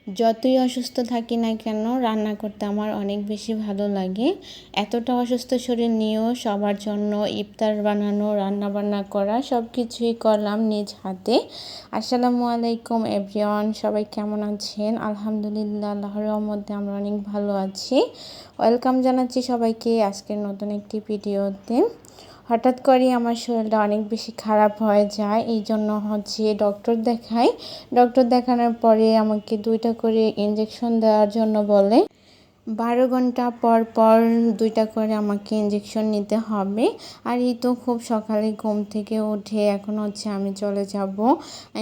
যতই অসুস্থ থাকি না কেন রান্না করতে আমার অনেক বেশি ভালো লাগে। এতটা অসুস্থ শরীর নিয়েও সবার জন্য ইফতার বানানো, রান্না বান্না করা সব কিছুই করলাম নিজ হাতে। আসসালামু আলাইকুম এভরিওয়ান, সবাই কেমন আছেন? আলহামদুলিল্লাহ, আল্লাহর রহমতে আমরা অনেক ভালো আছি। ওয়েলকাম জানাচ্ছি সবাইকে আজকের নতুন একটি ভিডিওতে। হঠাৎ করে আমার শরীরটা অনেক বেশি খারাপ হয়ে যায়, এই জন্য ডক্টর দেখাই। ডক্টর দেখানোর পরে আমাকে 2টা করে ইঞ্জেকশন দেওয়ার জন্য বলে। 12 ঘন্টা পর পর 2টা করে আমাকে ইঞ্জেকশন নিতে হবে। আর এই তো খুব সকালে ঘুম থেকে উঠে এখন আমি চলে যাব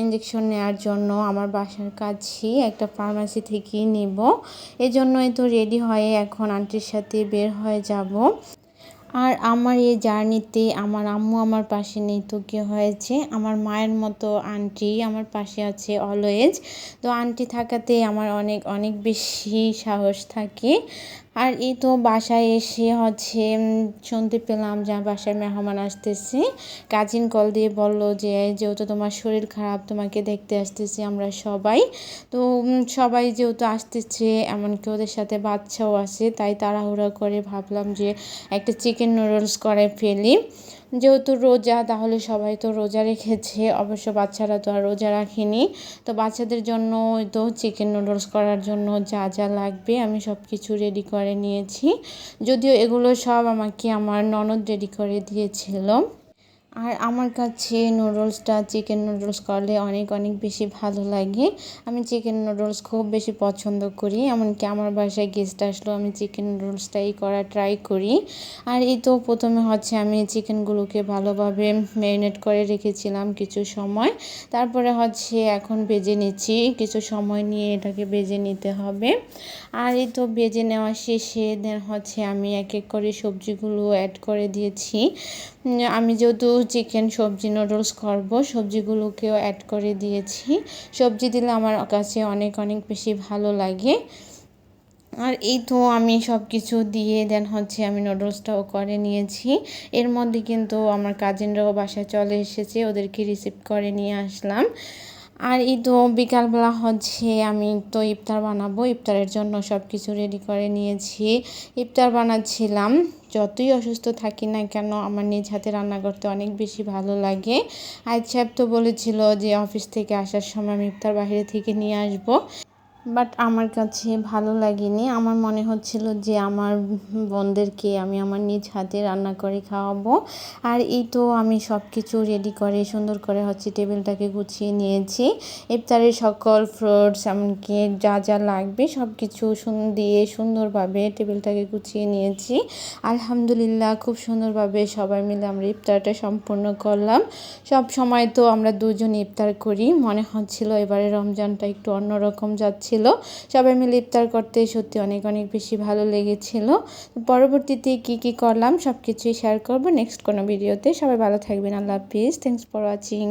ইঞ্জেকশন নেওয়ার জন্য। আমার বাসার কাছেই একটা ফার্মাসি থেকেই নিব। এজন্যই তো রেডি হয়ে এখন আন্টির সাথে বের হয়ে যাব। আর আমার এই জার্নিতে আমার আম্মু আমার পাশে নেই তো কী হয়েছে, আমার মায়ের মতো আন্টি আমার পাশে আছে অলওয়েজ। তো আন্টি থাকাতে আমার অনেক অনেক বেশি সাহস থাকে। আর এই তো বাসায় এসে শুনতে পেলাম যে বাসায় মেহমান আসতেছে। কাজিন কল দিয়ে বলল যে যেহেতু তোমার শরীর খারাপ, তোমাকে দেখতে আসতেছি আমরা সবাই। তো সবাই যেহেতু আসতেছে, এমনকি ওদের সাথে বাচ্চাও আছে, তাই তাড়াহুড়া করে ভাবলাম যে একটা চিকেন নুডলস করে ফেলি। যেহেতু রোজা, তাহলে সবাই তো রোজা রেখেছে, অবশ্য বাচ্চারা তো আর রোজা রাখেনি। তো বাচ্চাদের জন্য তো চিকেন নুডলস করার জন্য যা যা লাগবে আমি সব কিছু রেডি করে নিয়েছি। যদিও এগুলো সব আমাকে আমার ননদ রেডি করে দিয়েছিল। আর আমার কাছে নুডলসটা চিকেন নুডলস করলে অনেক অনেক বেশি ভালো লাগে। আমি চিকেন নুডলস খুব বেশি পছন্দ করি, এমনকি আমার বাসায় গেস্ট আসলেও আমি চিকেন নুডলসটাই করা ট্রাই করি। আর এই তো প্রথমে আমি চিকেনগুলোকে ভালোভাবে ম্যারিনেট করে রেখেছিলাম কিছু সময়। তারপরে এখন ভেজে নিচ্ছি, কিছু সময় নিয়ে এটাকে ভেজে নিতে হবে। আর এই তো ভেজে নেওয়া শেষে দেন আমি এক এক করে সবজিগুলো অ্যাড করে দিয়েছি। আমি যেহেতু চিকেন সবজি নুডলস করব, সবজিগুলোকেও অ্যাড করে দিয়েছি। সবজি দিলে আমার কাছে অনেক অনেক বেশি ভালো লাগে। আর এই তো আমি সব কিছু দিয়ে দেন আমি নুডলসটাও করে নিয়েছি। এর মধ্যে কিন্তু আমার কাজিনরাও বাসায় চলে এসেছে, ওদেরকে রিসিভ করে নিয়ে আসলাম। আর এই তো বিকালবেলা আমি তো ইফতার বানাবো, ইফতারের জন্য সব কিছু রেডি করে নিয়েছি। ইফতার বানাচ্ছিলাম। যতই অসুস্থ থাকি না কেন আমার নিজ হাতে রান্না করতে অনেক বেশি ভালো লাগে। আজ সাহেব তো বলেছিল যে অফিস থেকে আসার সময় আমি ইফতার বাইরে থেকে নিয়ে আসবো, বাট আমার কাছে ভালো লাগেনি। আমার মনে হচ্ছিল যে আমার বোনদেরকে আমি আমার নিজ হাতে রান্না করে খাওয়াবো। আর এই তো আমি সব কিছু রেডি করে সুন্দর করে টেবিলটাকে গুছিয়ে নিয়েছি। ইফতারের সকল ফ্রুটস এমনকি যা যা লাগবে সব কিছু দিয়ে সুন্দরভাবে টেবিলটাকে গুছিয়ে নিয়েছি। আলহামদুলিল্লাহ, খুব সুন্দরভাবে সবাই মিলে আমরা ইফতারটা সম্পূর্ণ করলাম। সব সময় তো আমরা দুজন ইফতার করি, মনে হচ্ছিল এবারে রমজানটা একটু অন্যরকম যাচ্ছে। সবাই মিলে ইফতার করতে সত্যি অনেক অনেক বেশি ভালো লেগেছিল। পরবর্তীতে কি করলাম সব কিছুই শেয়ার করবো নেক্সট কোনো ভিডিওতে। সবাই ভালো থাকবেন, আল্লাহ হাফিজ, থ্যাংকস ফর ওয়াচিং।